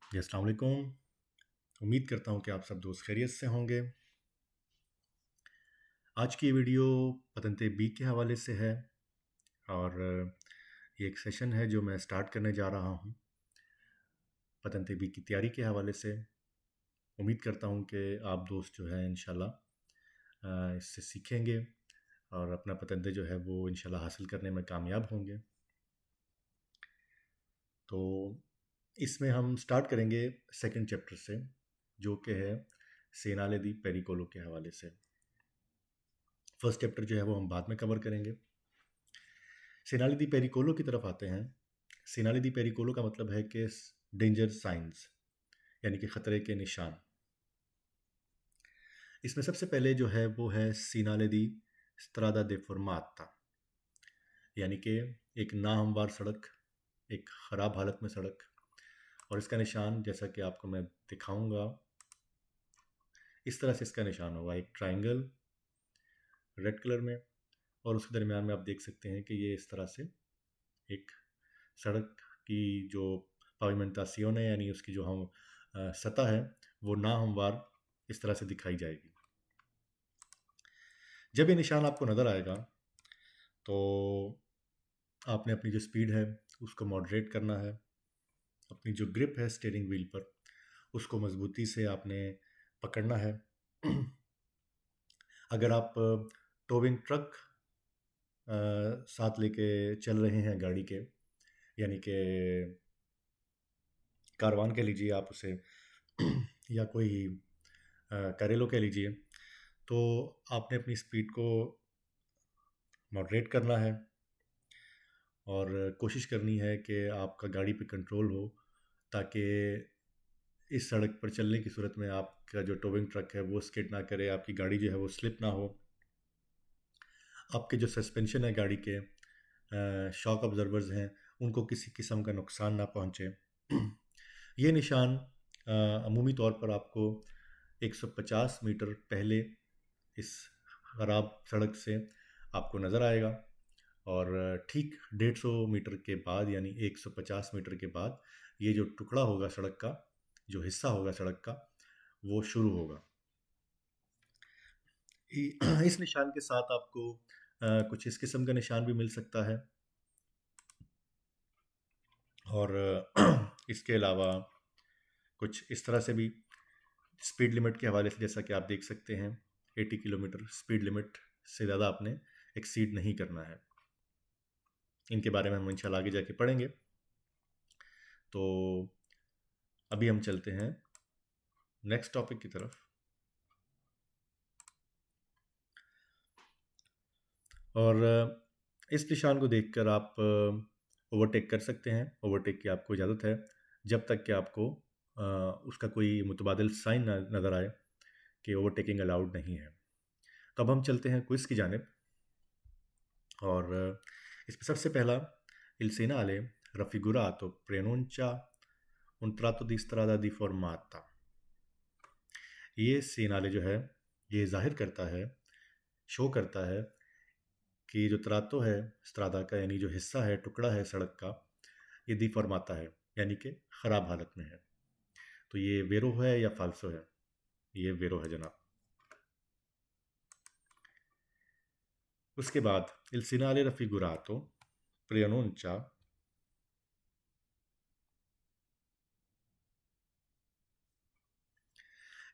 जी अस्सलाम वालेकुम। उम्मीद करता हूँ कि आप सब दोस्त खैरियत से होंगे। आज की ये वीडियो पतंते बी के हवाले से है और ये एक सेशन है जो मैं स्टार्ट करने जा रहा हूँ पतंते बी की तैयारी के हवाले से। उम्मीद करता हूँ कि आप दोस्त जो है इंशाल्लाह इससे सीखेंगे और अपना पतंते जो है वो इंशाल्लाह हासिल करने में कामयाब होंगे। तो इसमें हम स्टार्ट करेंगे सेकंड चैप्टर से, जो कि है सेनाले दी पेरिकोलो के हवाले से। फर्स्ट चैप्टर जो है वो हम बाद में कवर करेंगे। सेनाली दी पेरिकोलो की तरफ आते हैं। सेनाली दी पेरिकोलो का मतलब है कि डेंजर साइंस, यानी कि ख़तरे के निशान। इसमें सबसे पहले जो है वो है सीनाले दी स्ट्रादा दे फॉर्माता, यानी कि एक नाहमवार सड़क, एक ख़राब हालत में सड़क। और इसका निशान जैसा कि आपको मैं दिखाऊंगा, इस तरह से इसका निशान होगा, एक ट्रायंगल रेड कलर में, और उसके दरमियान में आप देख सकते हैं कि ये इस तरह से एक सड़क की जो पाविमेंटासियोन है, यानी उसकी जो हम सतह है, वो नाहमवार इस तरह से दिखाई जाएगी। जब ये निशान आपको नज़र आएगा तो आपने अपनी जो स्पीड है उसको मॉडरेट करना है। अपनी जो ग्रिप है स्टीयरिंग व्हील पर, उसको मजबूती से आपने पकड़ना है। अगर आप टोविंग ट्रक साथ लेके चल रहे हैं गाड़ी के, यानी कि कारवान कह लीजिए आप उसे या कोई करेलो कह लीजिए, तो आपने अपनी स्पीड को मॉडरेट करना है और कोशिश करनी है कि आपका गाड़ी पे कंट्रोल हो, ताकि इस सड़क पर चलने की सूरत में आपका जो टोविंग ट्रक है वो स्किड ना करे, आपकी गाड़ी जो है वो स्लिप ना हो। आपके जो सस्पेंशन है गाड़ी के, शॉक ऑब्जर्वर्स हैं, उनको किसी किस्म का नुकसान ना पहुंचे। ये निशान अमूमी तौर पर आपको 150 मीटर पहले इस ख़राब सड़क से आपको नज़र आएगा, और ठीक 150 मीटर के बाद, यानी 150 मीटर के बाद, ये जो टुकड़ा होगा सड़क का, जो हिस्सा होगा सड़क का, वो शुरू होगा। इस निशान के साथ आपको कुछ इस किस्म का निशान भी मिल सकता है, और इसके अलावा कुछ इस तरह से भी स्पीड लिमिट के हवाले से, जैसा कि आप देख सकते हैं 80 किलोमीटर स्पीड लिमिट से ज़्यादा आपने एक्सीड नहीं करना है। इनके बारे में हम इंशाल्लाह आगे जाके पढ़ेंगे। तो अभी हम चलते हैं नेक्स्ट टॉपिक की तरफ। और इस निशान को देखकर आप ओवरटेक कर सकते हैं। ओवरटेक की आपको इजाज़त है जब तक कि आपको उसका कोई मुतबादिल साइन ना नज़र आए कि ओवरटेकिंग अलाउड नहीं है। तो अब हम चलते हैं क्विज़ की जानिब, और इसमें सबसे पहला, il segnale raffigurato preannuncia un tratto di strada di formata। ये सेनाले जो है ये जाहिर करता है, शो करता है कि जो त्रातो है स्त्रादा का, यानी जो हिस्सा है, टुकड़ा है सड़क का, ये डिफॉर्माता है, यानी कि ख़राब हालत में है। तो ये वेरो है या फाल्सो है? ये वेरो है जनाब। उसके बाद il segnale raffigurato preannuncia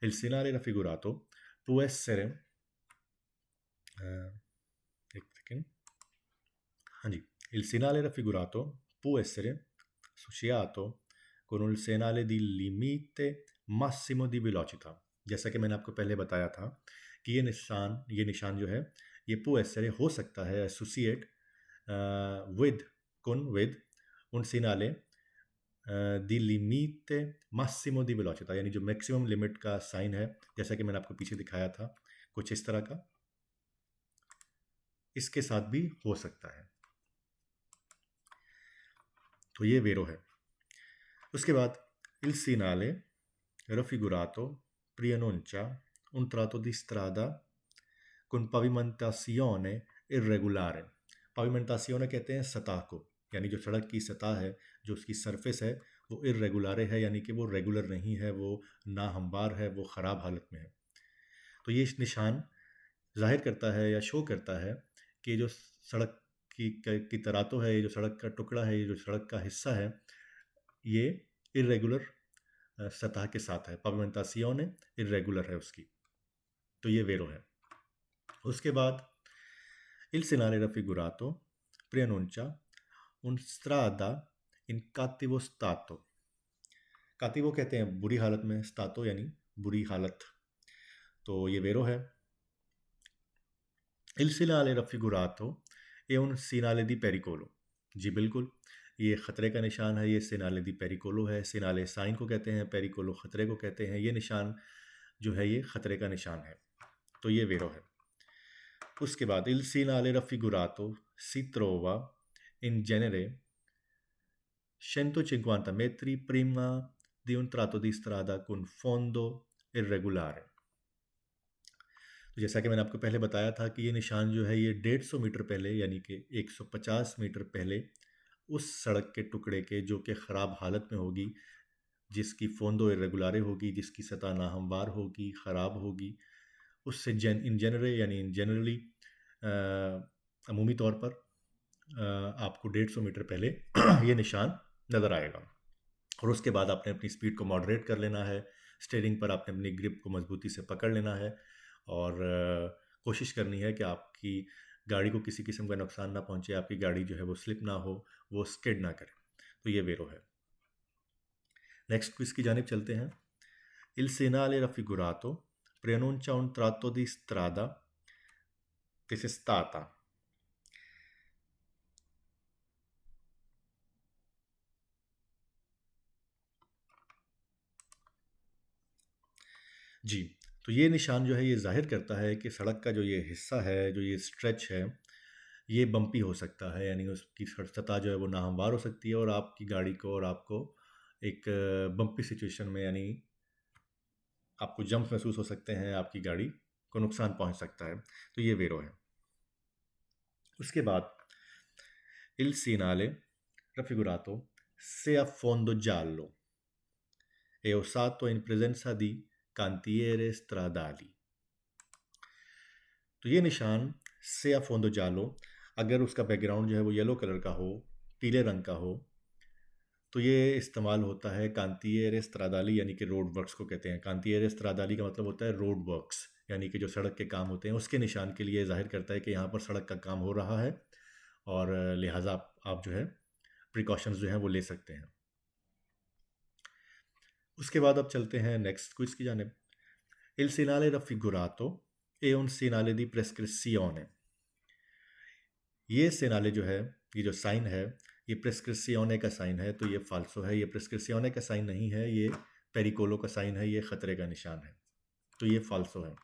il segnale raffigurato può essere एक सेकेंड, हाँ जी, il segnale raffigurato può essere associato con il segnale di limite massimo di velocità। जैसा कि मैंने आपको पहले बताया था कि ये निशान जो है ये può essere हो सकता है associate with un segnale di limite massimo di velocità, यानी जो मैक्सिमम लिमिट का साइन है, जैसा कि मैंने आपको पीछे दिखाया था कुछ इस तरह का, इसके साथ भी हो सकता है। तो ये वेरो है। उसके बाद il segnale raffigurato preannuncia un tratto di strada con pavimentazione irregolare। पाविमेंटासियोने कहते हैं सतह को, यानी जो सड़क की सतह है, जो उसकी सरफेस है, वो इर्रेगुलारे है, यानी कि वो रेगुलर नहीं है, वो नाहमवार है, वो ख़राब हालत में है। तो ये निशान ज़ाहिर करता है या शो करता है कि जो सड़क की तरातो है, ये जो सड़क का टुकड़ा है, ये जो सड़क का हिस्सा है, ये इर्रेगुलर सतह के साथ है। pavimentazione इर्रेगुलर है उसकी। तो ये वेरो है। उसके बाद il segnale raffigurato preannuncia un strada in cattivo stato। कातिवो कहते हैं बुरी हालत में, स्तातो यानी बुरी हालत। तो ये वेरो है। Il segnale raffigurato è un segnale di pericolo। जी बिल्कुल, ये ख़तरे का निशान है, ये सेनाले दी पेरिकोलो है। सेनाले साइन को कहते हैं, पेरिकोलो ख़तरे को कहते हैं। ये निशान जो है ये ख़तरे का निशान है। तो ये वेरो है। उसके बाद il segnale raffigurato si trova in genere 150 metri prima di un tratto di strada con fondo irregolare। तो जैसा कि मैंने आपको पहले बताया था कि ये निशान जो है ये 150 मीटर पहले, यानी कि 150 मीटर पहले उस सड़क के टुकड़े के जो कि ख़राब हालत में होगी, जिसकी फोंदो इरेगुलारे होगी, जिसकी सतह नाहमवार होगी, ख़राब होगी, उससे इन जनरे यानी इन जनरली अमूमी तौर पर आपको 150 मीटर पहले ये निशान नज़र आएगा। और उसके बाद आपने अपनी स्पीड को मॉडरेट कर लेना है। स्टीयरिंग पर आपने अपनी ग्रिप को मजबूती से पकड़ लेना है और कोशिश करनी है कि आपकी गाड़ी को किसी किस्म का नुकसान ना पहुंचे, आपकी गाड़ी जो है वो स्लिप ना हो, वो स्किड ना करे। तो ये वेरो है। नेक्स्ट क्विज की जानिब चलते हैं। Il segnale raffigurato preannuncia un tratto di strada testata। जी, तो ये निशान जो है ये ज़ाहिर करता है कि सड़क का जो ये हिस्सा है, जो ये स्ट्रेच है, ये बम्पी हो सकता है, यानी उसकी सतह जो है वो नाहमवार हो सकती है और आपकी गाड़ी को और आपको एक बम्पी सिचुएशन में, यानी आपको जंप महसूस हो सकते हैं, आपकी गाड़ी को नुकसान पहुंच सकता है। तो ये वेरो है। उसके बाद il segnale raffigurato se a fondo giallo è usato in presenza di cantiere stradali। तो ये निशान से आ फोंदो जालो, अगर उसका बैकग्राउंड जो है वो येलो कलर का हो, पीले रंग का हो, तो ये इस्तेमाल होता है कांतियरे स्त्रादाली, यानी कि रोड वर्क्स को कहते हैं। कांतियरे स्त्रादाली का मतलब होता है रोड वर्क्स, यानी कि जो सड़क के काम होते हैं उसके निशान के लिए जाहिर करता है कि यहाँ पर सड़क का काम हो रहा है और लिहाजा आप जो है प्रिकॉशंस जो हैं वो ले सकते हैं। उसके बाद अब चलते हैं नेक्स्ट क्विज की जानिब। Il segnale raffigurato è un segnale di prescrizione। ये सेनाले जो है, ये जो साइन है, ये प्रेस्क्रिप्सियोने का साइन है। तो ये फाल्सो है, ये प्रेस्क्रिप्सियोने का साइन नहीं है, ये पेरिकोलो का साइन है, ये खतरे का निशान है। तो ये फाल्सो है।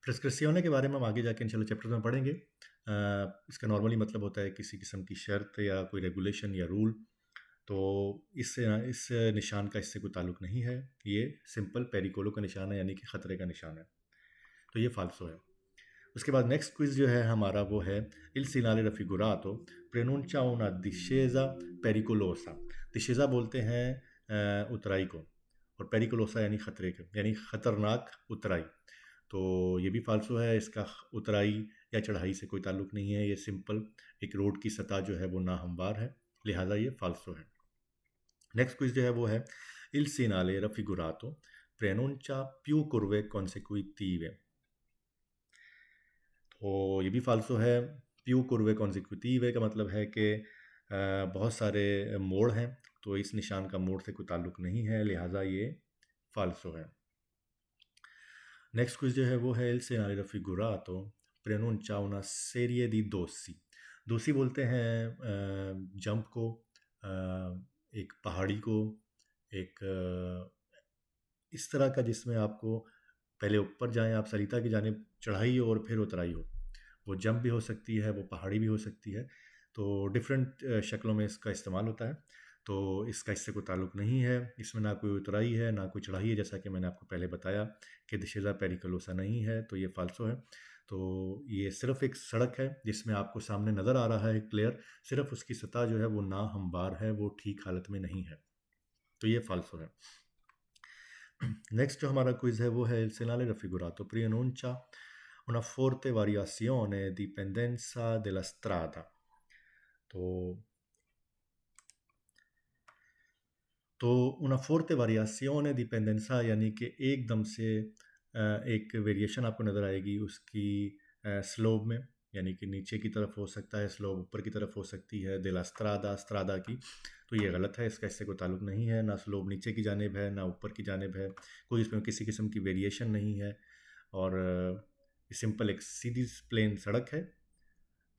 प्रेस्क्रिप्सियोने के बारे में हम आगे जाके इंशाल्लाह चैप्टर में पढ़ेंगे। इसका नॉर्मली मतलब होता है किसी किस्म की शर्त या कोई रेगुलेशन या रूल। तो इस निशान का इससे कोई ताल्लुक नहीं है। ये सिंपल पेरिकोलो का निशान है, यानी कि ख़तरे का निशान है। तो ये फाल्सो है। उसके बाद नेक्स्ट क्विज जो है हमारा वो है il segnale raffigurato preannuncia una discesa pericolosa। discesa बोलते हैं उतराई को, और पेरिकोलोसा यानी खतरे के, यानी ख़तरनाक उतराई। तो ये भी फाल्सो है। इसका उतराई या चढ़ाई से कोई ताल्लुक नहीं है। ये सिंपल एक रोड की सतह जो है वो नाहमवार है, लिहाजा ये फाल्सो है। नेक्स्ट क्विज जो है वो है il segnale raffigurato preannuncia più curve consecutive। तो ये भी फाल्सो है। प्यू कुर्वे कॉन्सिक्यूटिव का मतलब है कि बहुत सारे मोड़ हैं, तो इस निशान का मोड़ से कोई ताल्लुक नहीं है, लिहाजा ये फाल्सो है। नेक्स्ट क्विज जो है वो है il segnale raffigurato preannuncia una serie di dossi। दोसी बोलते हैं जंप को, एक पहाड़ी को, एक इस तरह का जिसमें आपको पहले ऊपर जाएं आप सरिता की जानिब, चढ़ाई हो और फिर उतराई हो। वो जंप भी हो सकती है, वो पहाड़ी भी हो सकती है। तो डिफरेंट शक्लों में इसका इस्तेमाल होता है। तो इसका इससे कोई ताल्लुक नहीं है। इसमें ना कोई उतराई है ना कोई चढ़ाई है, जैसा कि मैंने आपको पहले बताया कि दिशेजा पेरिकोलोसा नहीं है। तो ये फाल्सो है। तो ये सिर्फ एक सड़क है जिसमें आपको सामने नज़र आ रहा है क्लियर, सिर्फ उसकी सतह जो है वो ना हमवार है, वो ठीक हालत में नहीं है, तो ये फाल्सो है। नेक्स्ट जो हमारा क्विज है वो है il segnale raffigurato preannuncia una forte variazione di pendenza della strada। तो तो una forte variazione di pendenza यानी कि एकदम से एक वेरिएशन आपको नज़र आएगी उसकी स्लोप में, यानी कि नीचे की तरफ हो सकता है स्लोप, ऊपर की तरफ हो सकती है della strada स्त्रादा की। तो ये गलत है, इसका इससे कोई ताल्लुक नहीं है, ना स्लोप नीचे की जानिब है ना ऊपर की जानिब है, कोई इसमें किसी किस्म की वेरिएशन नहीं है। और सिंपल एक सीधी प्लेन सड़क है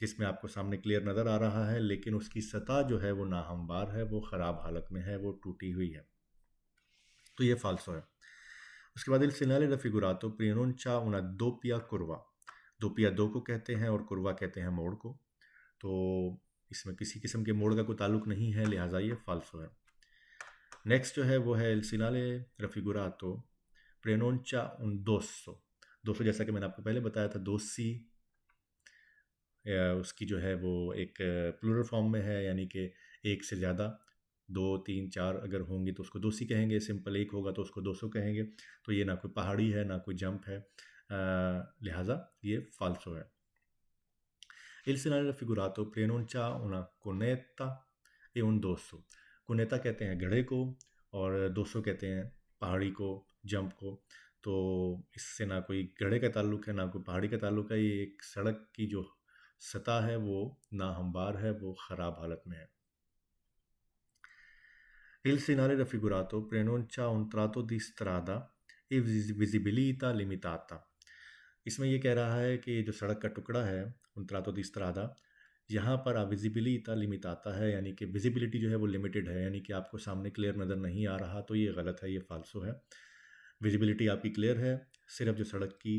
जिसमें आपको सामने क्लियर नज़र आ रहा है, लेकिन उसकी सतह जो है वो नाहमवार है, वो ख़राब हालत में है, वो टूटी हुई है, तो ये फाल्सो है। उसके बाद il segnale raffigurato preannuncia una doppia curva। दोपिया दो को कहते हैं और कुर्वा कहते हैं मोड़ को, तो इसमें किसी किस्म के मोड़ का कोई ताल्लुक नहीं है, लिहाजा ये फाल्सो है। नेक्स्ट जो है वो है il segnale raffigurato preannuncia un dosso। दोस्तों जैसा कि मैंने आपको पहले बताया था, दोसी उसकी जो है वो एक प्लूरल फॉर्म में है, यानी कि एक से ज़्यादा, 2, 3, 4 अगर होंगी तो उसको दोसी कहेंगे, सिंपल एक होगा तो उसको 200 कहेंगे। तो ये ना कोई पहाड़ी है ना कोई जंप है, लिहाजा ये फाल्सो है। Il segnale raffigurato preannuncia una cunetta e un dosso। कुनेता कहते हैं घड़े को और 200 कहते हैं पहाड़ी को, जंप को। तो इससे ना कोई घड़े का ताल्लुक है ना कोई पहाड़ी का ताल्लुक है, ये एक सड़क की जो सतह है वो नाहमवार है, वो ख़राब हालत में है। Il segnale raffigurato preannuncia un tratto di strada e visibilità limitata। इसमें ये कह रहा है कि जो सड़क का टुकड़ा है un tratto di strada, यहाँ पर विजिबिलिटा लिमिटाता है, यानी कि विजिबिलिटी जो है वो लिमिटेड है, यानी कि आपको सामने क्लियर नज़र नहीं आ रहा, तो ये गलत है, ये फाल्सो है। विजिबिलिटी आपकी क्लियर है, सिर्फ जो सड़क की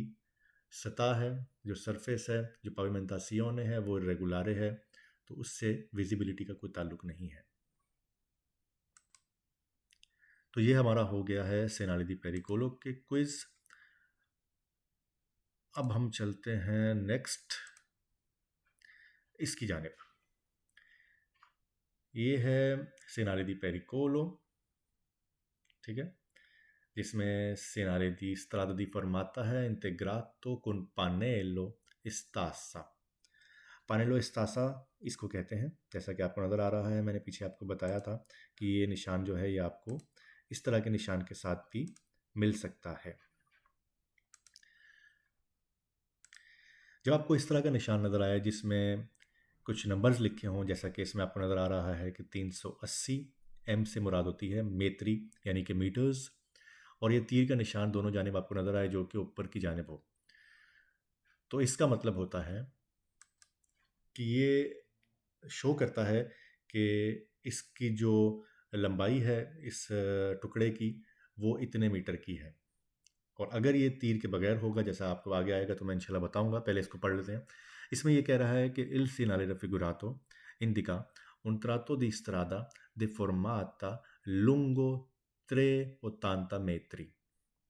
सतह है, जो सरफेस है, जो पाविमेंटासियोने है वो इरेगुलारे है, तो उससे विजिबिलिटी का कोई ताल्लुक नहीं है। तो ये हमारा हो गया है सेनाली दी पेरिकोलो के क्विज। अब हम चलते हैं नेक्स्ट इसकी जानिब। ये है सेनाली दी पेरिकोलो, ठीक है, जिसमें सेनाली दी स्ट्रादा दी फॉर्माता है इंटेग्रातो con pannello stassa। पानेलो स्तासा इसको कहते हैं, जैसा कि आपको नज़र आ रहा है, मैंने पीछे आपको बताया था कि ये निशान जो है ये आपको इस तरह के निशान के साथ भी मिल सकता है। जब आपको इस तरह का निशान नज़र आए जिसमें कुछ नंबर्स लिखे हों, जैसा कि इसमें आपको नज़र आ रहा है कि 380 एम से मुराद होती है मेत्री, यानी कि मीटर्स, और ये तीर का निशान दोनों जानिब आपको नज़र आए जो कि ऊपर की जानिब हो, तो इसका मतलब होता है कि ये शो करता है कि इसकी जो लंबाई है इस टुकड़े की वो इतने मीटर की है। और अगर ये तीर के बगैर होगा, जैसा आपको आगे आएगा तो मैं इंशाल्लाह बताऊंगा, पहले इसको पढ़ लेते हैं। इसमें ये कह रहा है कि il segnale raffigurato indica un tratto di strada deformata lungo 380 metri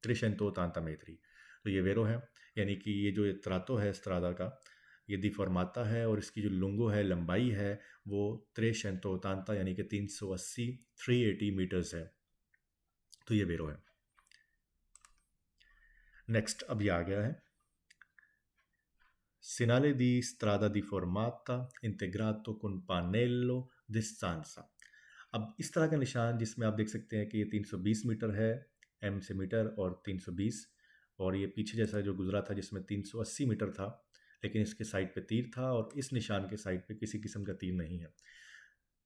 380 metri। तो ये वेरो है, यानी कि ये जो त्रातो है स्त्रादा का, ये डिफॉर्माता है और इसकी जो लुंगो है, लंबाई है, वो 380 यानी कि 380 380 मीटर्स है, तो ये वेरो है। नेक्स्ट अब ये आ गया है Segnale di strada deformata integrato con pannello di stanza। अब इस तरह का निशान जिसमें आप देख सकते हैं कि ये 320 मीटर है, एम से मीटर, और 320, और ये पीछे जैसा जो गुजरा था जिसमें 380 मीटर था, लेकिन इसके साइड पे तीर था और इस निशान के साइड पे किसी किस्म का तीर नहीं है।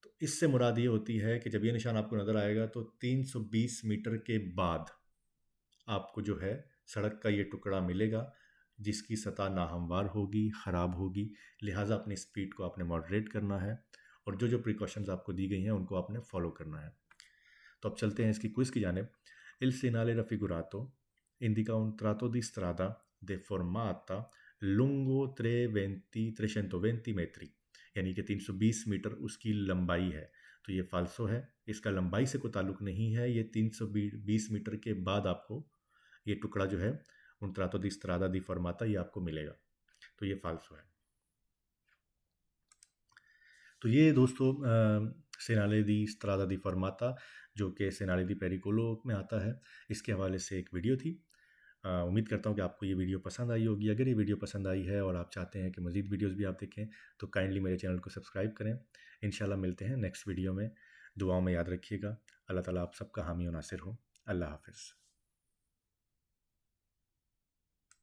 तो इससे मुराद ये होती है कि जब ये निशान आपको नज़र आएगा तो 320 मीटर के बाद आपको जो है सड़क का ये टुकड़ा मिलेगा जिसकी सतह नाहमवार होगी, ख़राब होगी, लिहाजा अपनी स्पीड को आपने मॉडरेट करना है और जो जो प्रिकॉशंस आपको दी गई हैं उनको आपने फॉलो करना है। तो अब चलते हैं इसकी क्विज़ की जानिब। Il segnale raffigurato indica un tratto di strada deformata lungo 320 metri, यानी कि 320 मीटर उसकी लंबाई है, तो ये फाल्सो है, इसका लंबाई से कोई ताल्लुक नहीं है। ये 320 मीटर के बाद आपको ये टुकड़ा जो है उन tratto di strada deformata ये आपको मिलेगा। तो ये फ़ालतू है। तो ये दोस्तों सेनाले दी स्त्रादा दी फॉर्माता, जो कि सेनाले दी पेरिकोलो में आता है, इसके हवाले से एक वीडियो थी। उम्मीद करता हूँ कि आपको ये वीडियो पसंद आई होगी। अगर ये वीडियो पसंद आई है और आप चाहते हैं कि मज़ीद वीडियोज़ भी आप देखें, तो काइंडली मेरे चैनल को सब्सक्राइब करें। इंशाल्लाह मिलते हैं नेक्स्ट वीडियो में। दुआओं में याद रखिएगा। अल्लाह ताला आप सबका हामी और नासिर हो। अल्लाह हाफ़िज़।